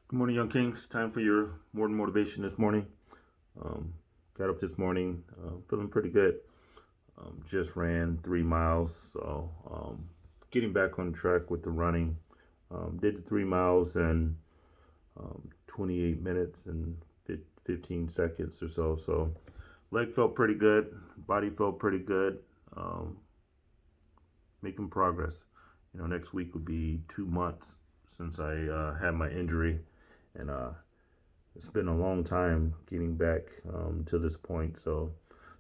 Good morning, Young Kings. Time for your morning motivation this morning. Um, got up this morning feeling pretty good. Just ran 3 miles, so getting back on track with the running. Did the 3 miles in 28 minutes and 15 seconds or so. So leg felt pretty good, body felt pretty good. Um, Making progress. Next week will be 2 months since I had my injury, and it's been a long time getting back to this point. So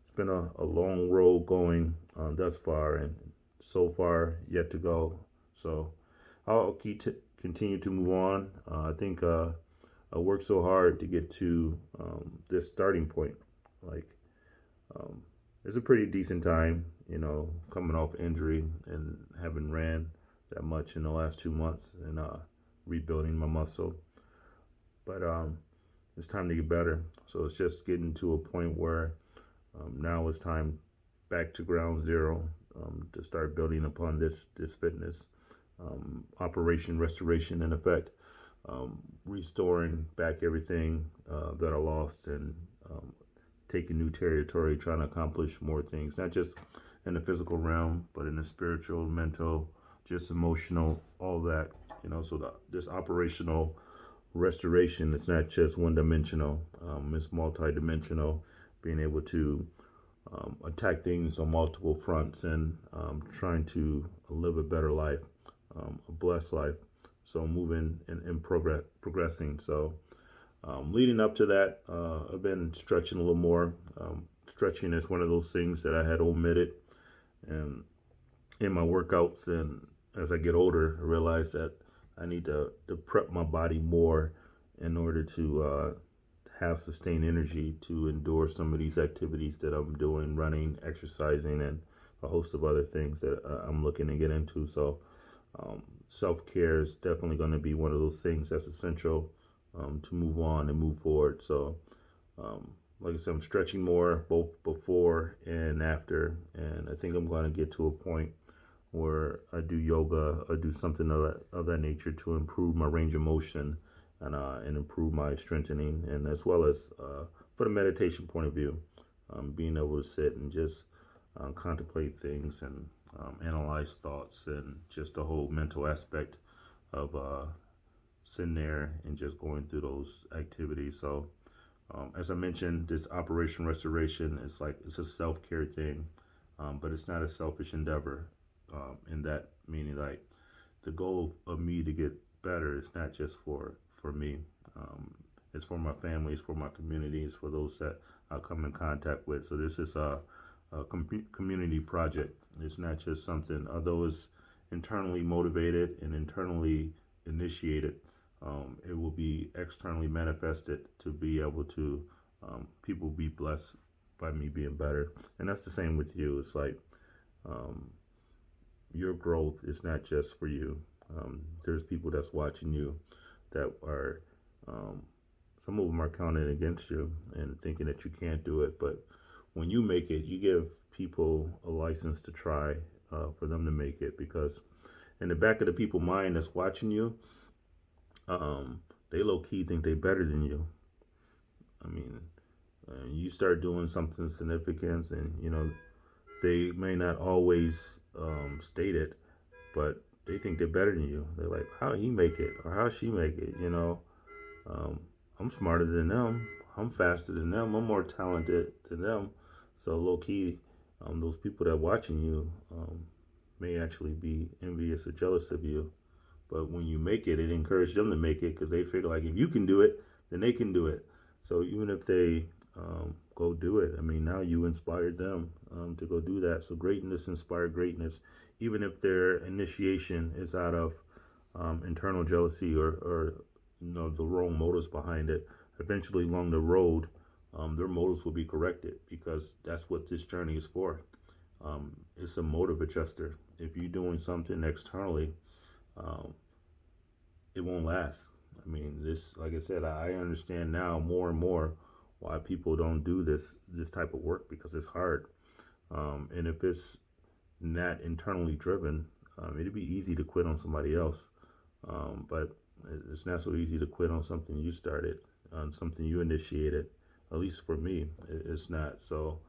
it's been a long road going thus far, and so far yet to go. So I'll continue to move on. I think I worked so hard to get to this starting point. Like, um, it's a pretty decent time, coming off injury and having ran that much in the last 2 months and rebuilding my muscle. But it's time to get better. So it's just getting to a point where now it's time back to ground zero to start building upon this fitness operation restoration in effect, restoring back everything that I lost and um, taking new territory, trying to accomplish more things, not just in the physical realm, but in the spiritual, mental, just emotional, all that. So this operational restoration is not just one dimensional, it's multi-dimensional, being able to attack things on multiple fronts and trying to live a better life, a blessed life. So moving and progressing. So leading up to that, I've been stretching a little more. Stretching is one of those things that I had omitted and in my workouts. And as I get older, I realize that I need to prep my body more in order to have sustained energy to endure some of these activities that I'm doing, running, exercising, and a host of other things that I'm looking to get into. So, self care is definitely going to be one of those things that's essential to move on and move forward. So, like I said, I'm stretching more both before and after, and I think I'm going to get to a point where I do yoga or do something of that nature to improve my range of motion and improve my strengthening, and as well as for the meditation point of view, being able to sit and just contemplate things and analyze thoughts and just the whole mental aspect of sitting there and just going through those activities. So, as I mentioned, this Operation Restoration is like it's a self care thing, but it's not a selfish endeavor. In that meaning, like the goal of me to get better is not just for me. It's for my family, it's for my community, it's for those that I come in contact with. So this is a community project. It's not just something, although it's internally motivated and internally initiated. It will be externally manifested to be able to people be blessed by me being better, and that's the same with you. It's like um, your growth is not just for you. There's people that's watching you that are, um, some of them are counting against you and thinking that you can't do it. But when you make it, you give people a license to try for them to make it because in the back of the people mind that's watching you, they low key think they better than you. I mean, you start doing something significant, and they may not always state it, but they think they're better than you. They're like, how he make it or how she make it? Um, I'm smarter than them. I'm faster than them. I'm more talented than them. So low key, those people that are watching you may actually be envious or jealous of you. But when you make it, it encourages them to make it because they figure like if you can do it, then they can do it. So even if they go do it, I mean now you inspired them to go do that. So greatness inspire greatness, even if their initiation is out of internal jealousy or the wrong motives behind it. Eventually along the road, their motives will be corrected because that's what this journey is for. It's a motive adjuster. If you're doing something externally, um, it won't last. I mean, this, like I said, I understand now more and more why people don't do this type of work because it's hard. And if it's not internally driven, it'd be easy to quit on somebody else. But it's not so easy to quit on something you started, on something you initiated. At least for me, it's not. So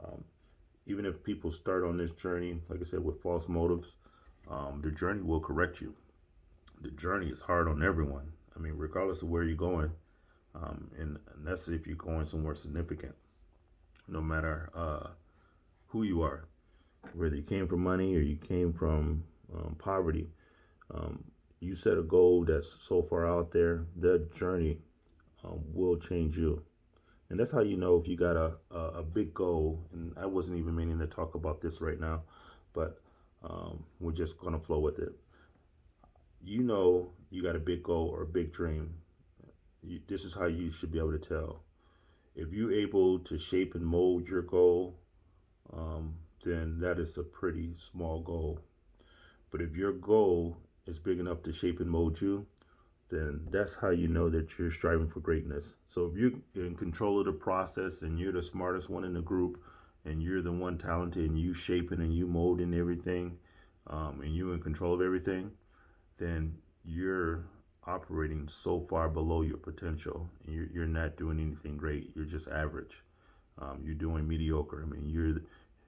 um, even if people start on this journey, like I said, with false motives, the journey will correct you. The journey is hard on everyone. I mean, regardless of where you're going, and that's if you're going somewhere significant. No matter who you are, whether you came from money or you came from poverty, um, you set a goal that's so far out there, that journey will change you. And that's how you know if you got a big goal. And I wasn't even meaning to talk about this right now, but we're just going to flow with it. You know, you got a big goal or a big dream. This is how you should be able to tell. If you're able to shape and mold your goal, then that is a pretty small goal. But if your goal is big enough to shape and mold you, then that's how you know that you're striving for greatness. So if you're in control of the process and you're the smartest one in the group and you're the one talented and you shaping and you molding everything, and you in control of everything, then you're operating so far below your potential and you're not doing anything great. You're just average. You're doing mediocre. I mean,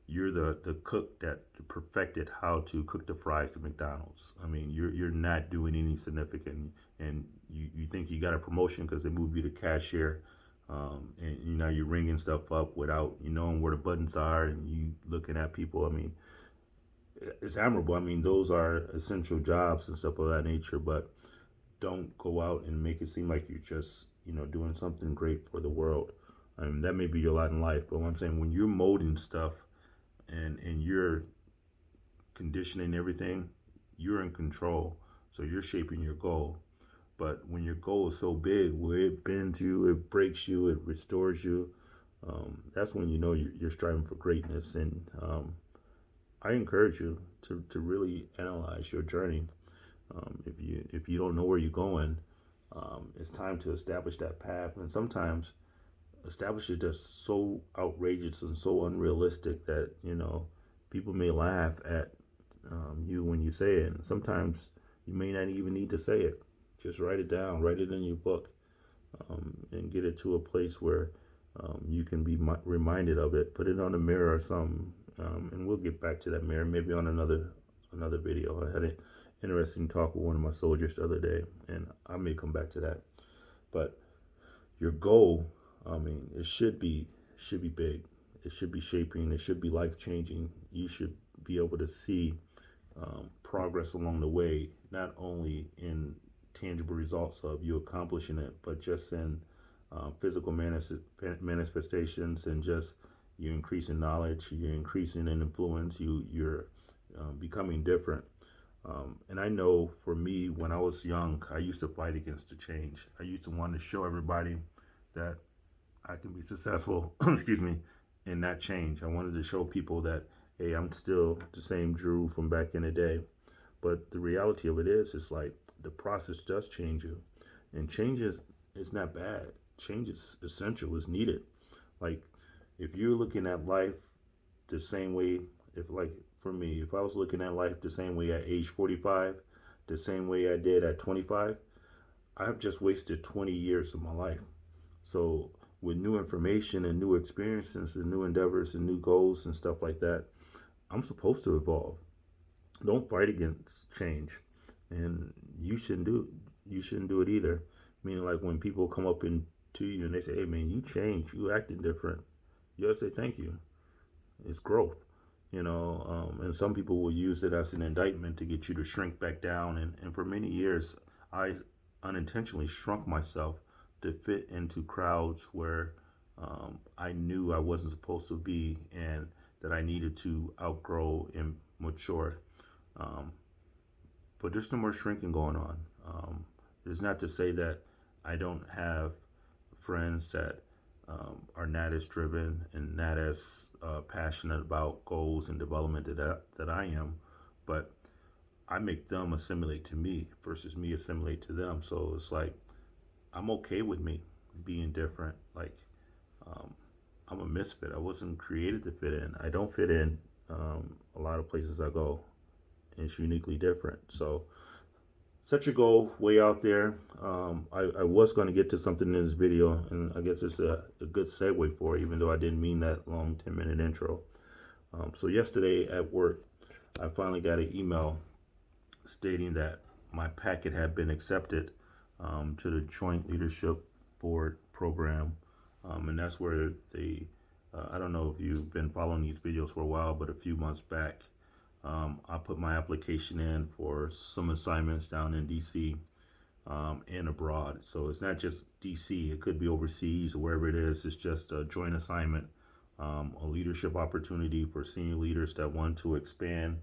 you're the cook that perfected how to cook the fries to McDonald's. I mean, you're not doing any significant, and you think you got a promotion because they moved you to cashier, and you know you're ringing stuff up without you knowing where the buttons are, and you looking at people. I mean, it's admirable. I mean, those are essential jobs and stuff of that nature, but don't go out and make it seem like you're just doing something great for the world. I mean, that may be your lot in life, but what I'm saying, when you're molding stuff and you're conditioning everything, you're in control. So you're shaping your goal. But when your goal is so big, where it bends you, it breaks you, it restores you, that's when you know you're striving for greatness. And I encourage you to really analyze your journey. If you don't know where you're going, it's time to establish that path. And sometimes establish it just so outrageous and so unrealistic that people may laugh at you when you say it. And sometimes you may not even need to say it. Just write it down, write it in your book, and get it to a place where you can be reminded of it. Put it on a mirror or something, and we'll get back to that mirror maybe on another video. I had an interesting talk with one of my soldiers the other day, and I may come back to that. But your goal, I mean, it should be big. It should be shaping. It should be life changing. You should be able to see progress along the way, not only in tangible results of you accomplishing it, but just in physical manifestations and just you increasing knowledge, you're increasing in influence, you're becoming different. And I know for me, when I was young, I used to fight against the change. I used to want to show everybody that I can be successful, excuse me, in that change. I wanted to show people that, hey, I'm still the same Drew from back in the day. But the reality of it is, it's like the process does change you. And change is not bad. Change is essential, is needed. Like, if you're looking at life the same way, if like for me, if I was looking at life the same way at age 45, the same way I did at 25, I've just wasted 20 years of my life. So with new information and new experiences and new endeavors and new goals and stuff like that, I'm supposed to evolve. Don't fight against change, and you shouldn't do it either. Meaning, like when people come up to you and they say, "Hey, man, you changed. You acting different." You gotta say thank you. It's growth, and some people will use it as an indictment to get you to shrink back down. And for many years, I unintentionally shrunk myself to fit into crowds where I knew I wasn't supposed to be, and that I needed to outgrow and mature. Um, but there's no more shrinking going on. It's not to say that I don't have friends that are not as driven and not as passionate about goals and development that I am, but I make them assimilate to me versus me assimilate to them. So it's like I'm okay with me being different. Like um, I'm a misfit. I wasn't created to fit in. I don't fit in a lot of places I go. It's uniquely different. So set your goal way out there. I was going to get to something in this video, and I guess it's a good segue for it, even though I didn't mean that long 10-minute intro. So yesterday at work, I finally got an email stating that my packet had been accepted to the Joint Leadership Board program. And that's where they, I don't know if you've been following these videos for a while, but a few months back, I put my application in for some assignments down in DC and abroad. So it's not just DC, it could be overseas or wherever it is. It's just a joint assignment, a leadership opportunity for senior leaders that want to expand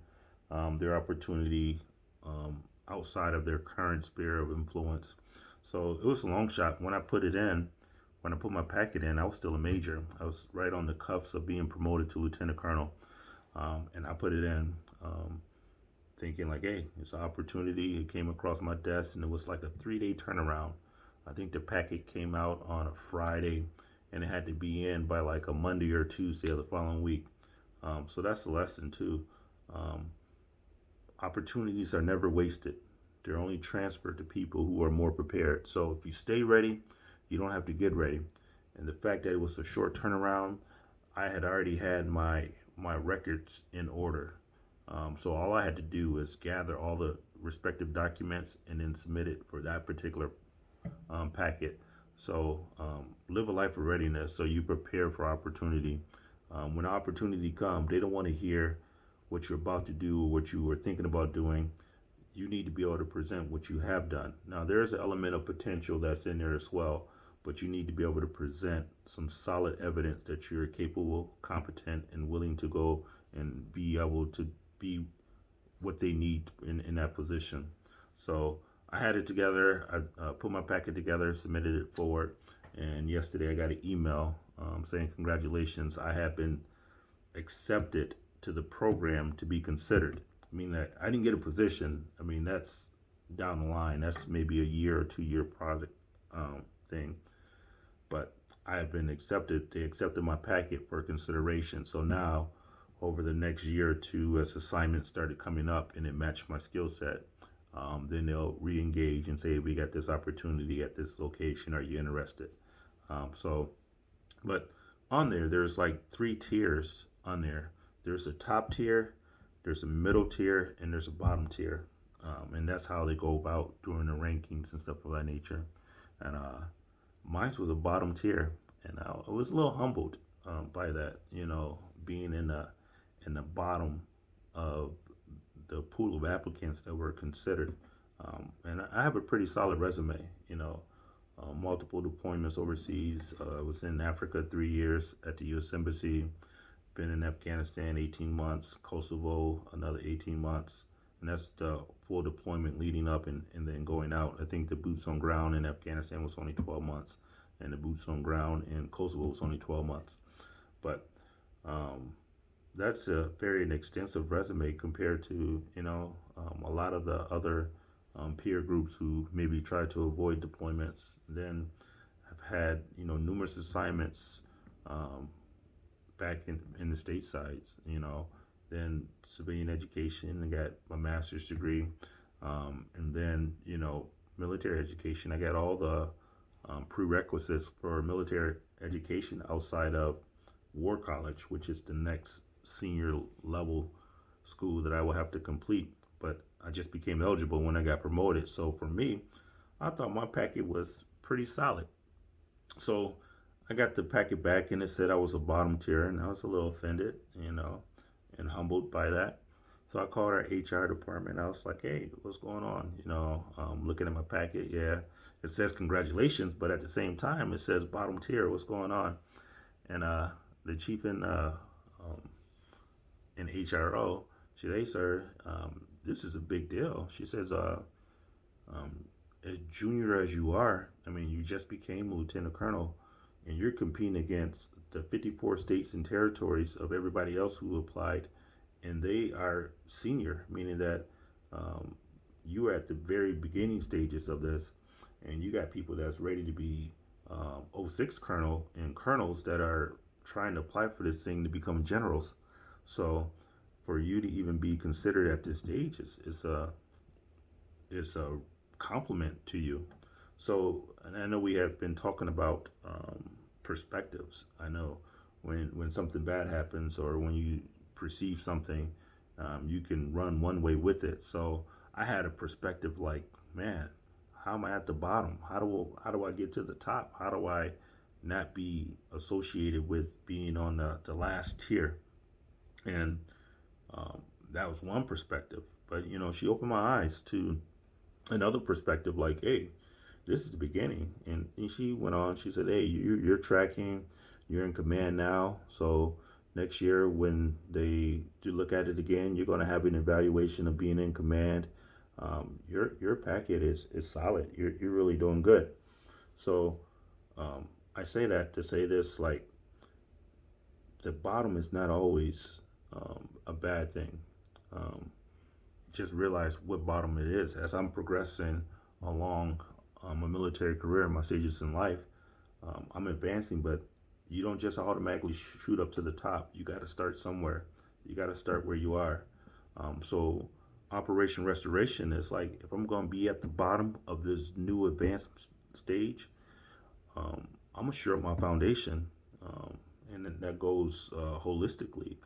their opportunity outside of their current sphere of influence. So it was a long shot. When I put my packet in, I was still a major. I was right on the cuffs of being promoted to lieutenant colonel. And I put it in thinking like, hey, it's an opportunity. It came across my desk, and it was like a 3-day turnaround. I think the packet came out on a Friday, and it had to be in by like a Monday or Tuesday of the following week. So that's the lesson too. Opportunities are never wasted. They're only transferred to people who are more prepared. So if you stay ready, you don't have to get ready. And the fact that it was a short turnaround, I had already had my records in order. So all I had to do was gather all the respective documents and then submit it for that particular packet. So live a life of readiness so you prepare for opportunity. When opportunity comes, they don't want to hear what you're about to do or what you were thinking about doing. You need to be able to present what you have done. Now, there's an element of potential that's in there as well, but you need to be able to present some solid evidence that you're capable, competent, and willing to go and be able to be what they need in that position. So I had it together. I put my packet together, submitted it forward, and yesterday I got an email saying congratulations, I have been accepted to the program to be considered. I mean, that I didn't get a position. I mean, that's down the line. That's maybe a year or 2-year project thing. But I have been accepted. They accepted my packet for consideration. So now, over the next year or two, as assignments started coming up and it matched my skill set, then they'll re-engage and say, we got this opportunity at this location. Are you interested? But on there's like 3 tiers on there. There's a top tier, there's a middle tier, and there's a bottom tier. And that's how they go about doing the rankings and stuff of that nature. And mine was a bottom tier, and I was a little humbled by that, being in the bottom of the pool of applicants that were considered. And I have a pretty solid resume, multiple deployments overseas. I was in Africa 3 years at the U.S. Embassy. Been in Afghanistan 18 months, Kosovo another 18 months, and that's the full deployment leading up and then going out. I think the boots on ground in Afghanistan was only 12 months, and the boots on ground in Kosovo was only 12 months. But that's a very extensive resume compared to a lot of the other peer groups who maybe try to avoid deployments. Then have had numerous assignments. Back in the statesides, then civilian education. I got my master's degree, and then military education. I got all the prerequisites for military education outside of War College, which is the next senior level school that I will have to complete. But I just became eligible when I got promoted. So for me, I thought my packet was pretty solid. So I got the packet back, and it said I was a bottom tier, and I was a little offended, and humbled by that. So I called our HR department. I was like, hey, what's going on? Looking at my packet, yeah, it says congratulations, but at the same time, it says bottom tier. What's going on? And the chief in HRO, she said, hey, sir, this is a big deal. She says, as junior as you are, I mean, you just became a lieutenant colonel, and you're competing against the 54 states and territories of everybody else who applied, and they are senior, meaning that you are at the very beginning stages of this, and you got people that's ready to be 06 colonel and colonels that are trying to apply for this thing to become generals. So for you to even be considered at this stage is a compliment to you. So, and I know we have been talking about perspectives. I know when something bad happens or when you perceive something, you can run one way with it. So I had a perspective like, man, how am I at the bottom? How do I get to the top? How do I not be associated with being on the last tier? And um, that was one perspective. But she opened my eyes to another perspective. Like, hey, this is the beginning. And she went on. She said, hey, you're tracking. You're in command now. So next year, when they do look at it again, you're going to have an evaluation of being in command. Your packet is solid. You're really doing good. So I say that to say this, like, the bottom is not always a bad thing. Um, just realize what bottom it is. As I'm progressing along my military career and my stages in life, I'm advancing, but you don't just automatically shoot up to the top. You got to start somewhere. You got to start where you are. So Operation Restoration is like, if I'm going to be at the bottom of this new advanced stage, I'm gonna shore up my foundation, and that goes holistically,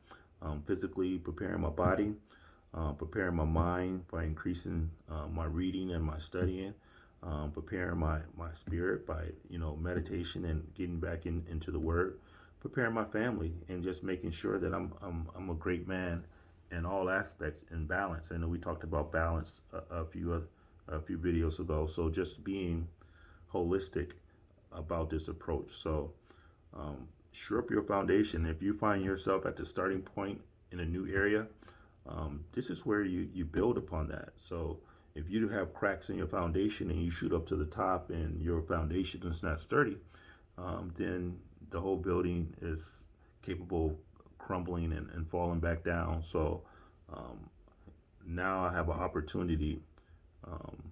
physically preparing my body, preparing my mind by increasing my reading and my studying, preparing my spirit by meditation and getting back into the Word, preparing my family and just making sure that I'm a great man in all aspects and balance. I know we talked about balance a few videos ago. So just being holistic about this approach. So shore up your foundation. If you find yourself at the starting point in a new area, this is where you build upon that. So if you have cracks in your foundation and you shoot up to the top and your foundation is not sturdy, then the whole building is capable of crumbling and falling back down. So now I have an opportunity um,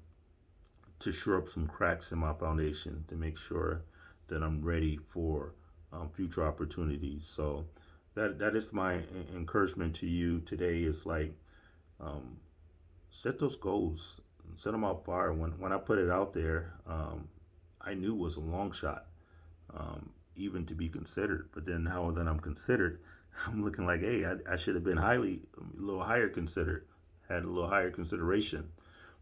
to shore up some cracks in my foundation to make sure that I'm ready for future opportunities. So that is my encouragement to you today. Is like, um, set those goals, set them out far. When I put it out there, I knew it was a long shot, even to be considered. But then now that I'm considered, I'm looking like, hey, I should have been a little higher considered, had a little higher consideration.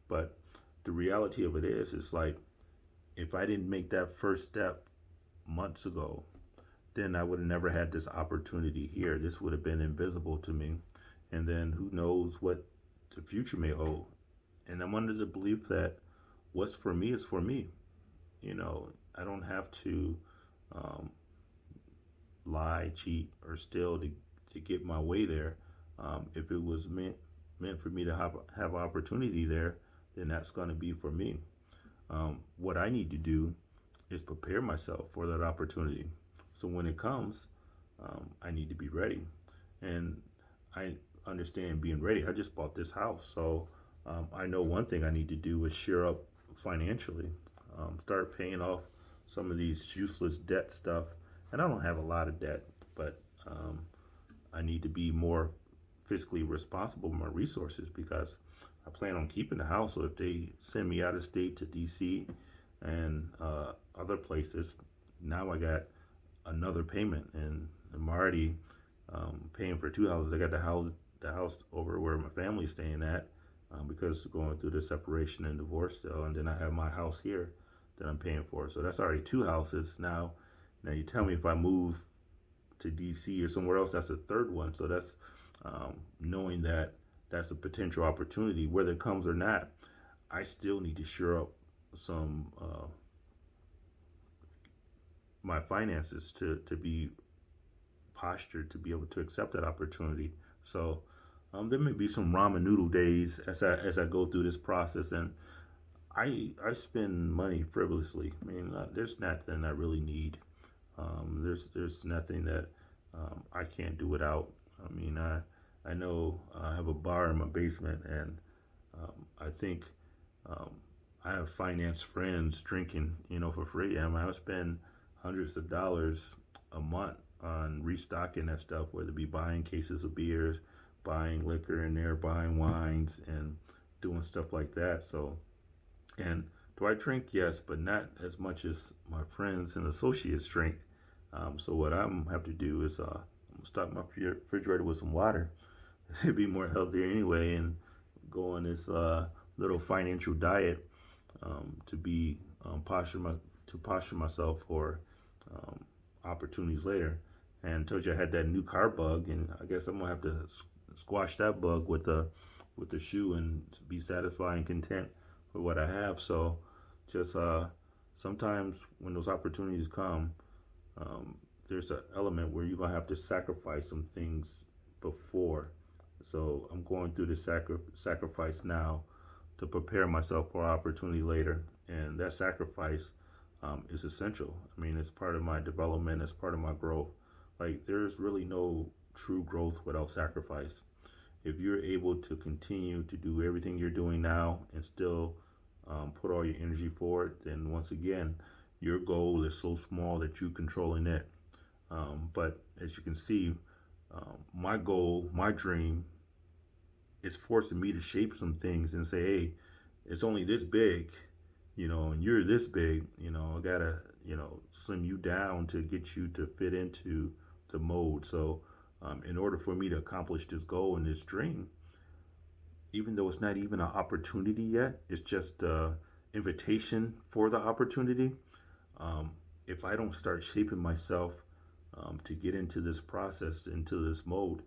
But the reality of it is, it's like, if I didn't make that first step months ago, then I would have never had this opportunity here. This would have been invisible to me. And then who knows what the future may hold. And I'm under the belief that what's for me is for me. I don't have to um, lie, cheat, or steal to get my way there. If it was meant for me to have opportunity there, then that's going to be for me. What I need to do is prepare myself for that opportunity. So when it comes, I need to be ready. And I understand being ready. I just bought this house. So I know one thing I need to do is share up financially, start paying off some of these useless debt stuff. And I don't have a lot of debt, but I need to be more fiscally responsible with my resources because I plan on keeping the house. So if they send me out of state to DC and other places, now I got another payment, and I'm already paying for two houses. I got the house over where my family's staying at because going through the separation and divorce still, and then I have my house here that I'm paying for. So that's already two houses now. Now you tell me if I move to DC or somewhere else, that's a third one. So that's knowing that that's a potential opportunity, whether it comes or not. I still need to shore up some my finances to be postured to be able to accept that opportunity. So there may be some ramen noodle days as I go through this process, and I spend money frivolously. I mean, there's nothing I really need. There's nothing that I can't do without. I mean, I know I have a bar in my basement, and I think um, I have finance friends drinking, for free. I mean, I spend hundreds of dollars a month on restocking that stuff, whether it be buying cases of beers, buying liquor in there, buying wines, and doing stuff like that. So And do I drink? Yes, but not as much as my friends and associates drink. So what I'm have to do is stock my refrigerator with some water. It'd be more healthier anyway, and go on this little financial diet to be to posture myself for um, opportunities later. And told you I had that new car bug, and I guess I'm gonna have to squash that bug with the shoe and be satisfied and content with what I have. So just sometimes when those opportunities come, um, there's an element where you're gonna have to sacrifice some things before. So I'm going through the sacrifice now to prepare myself for opportunity later, and that sacrifice is essential. I mean, it's part of my development, it's part of my growth. Like there's really no true growth without sacrifice. If you're able to continue to do everything you're doing now and still put all your energy forward, then once again, your goal is so small that you're controlling it. But as you can see, my goal, my dream, is forcing me to shape some things and say, hey, it's only this big, and you're this big, I gotta, slim you down to get you to fit into the mold. So, in order for me to accomplish this goal and this dream, even though it's not even an opportunity yet, it's just an invitation for the opportunity. Um, if I don't start shaping myself to get into this process, into this mode,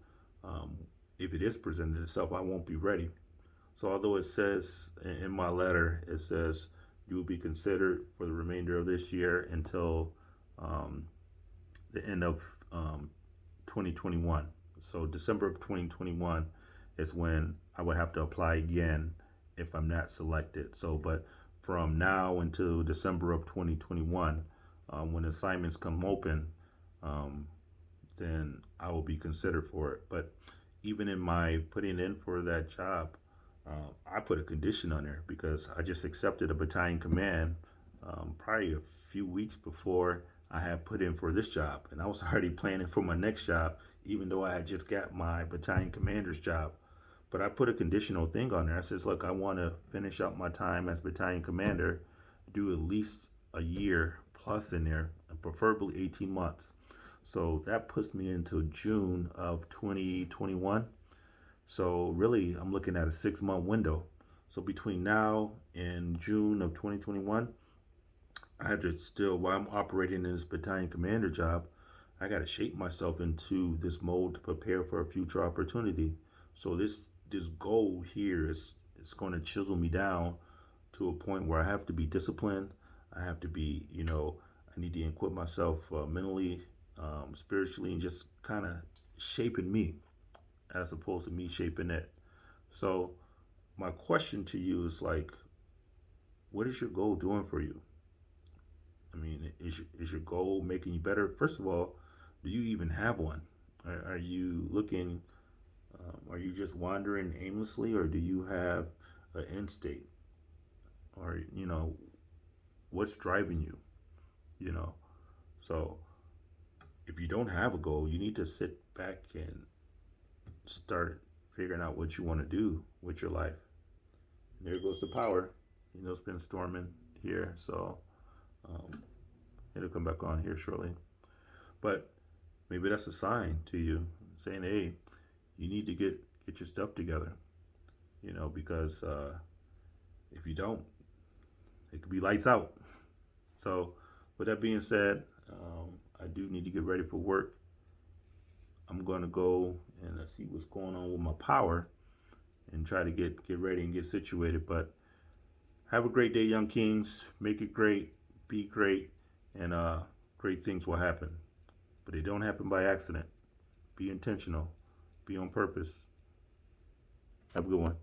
um, if it is presented itself, I won't be ready. So, although it says in my letter, it says you will be considered for the remainder of this year until um, the end of 2021. So, December of 2021 is when I would have to apply again if I'm not selected. So, but from now until December of 2021, when assignments come open, um, then I will be considered for it. But even in my putting in for that job, I put a condition on there because I just accepted a battalion command probably a few weeks before I had put in for this job, and I was already planning for my next job, even though I had just got my battalion commander's job. But I put a conditional thing on there. I says, look, I want to finish up my time as battalion commander, do at least a year plus in there, and preferably 18 months. So that puts me into June of 2021. So really, I'm looking at a 6 month window. So between now and June of 2021, I have to still, while I'm operating in this battalion commander job, I got to shape myself into this mode to prepare for a future opportunity. So this goal here is it's going to chisel me down to a point where I have to be disciplined. I have to be, I need to equip myself mentally, spiritually, and just kind of shaping me as opposed to me shaping it. So my question to you is like, what is your goal doing for you? I mean, is your goal making you better? First of all, do you even have one? Are you looking? Are you just wandering aimlessly, or do you have an end state? Or what's driving you? You know. So if you don't have a goal, you need to sit back and start figuring out what you want to do with your life. And there goes the power. It's been storming here, so um, it'll come back on here shortly. But maybe that's a sign to you saying, "Hey, you need to get your stuff together." Because if you don't, it could be lights out. So, with that being said, I do need to get ready for work. I'm gonna go and see what's going on with my power and try to get ready and get situated. But have a great day, young kings. Make it great. Be great, and great things will happen. But they don't happen by accident. Be intentional. Be on purpose. Have a good one.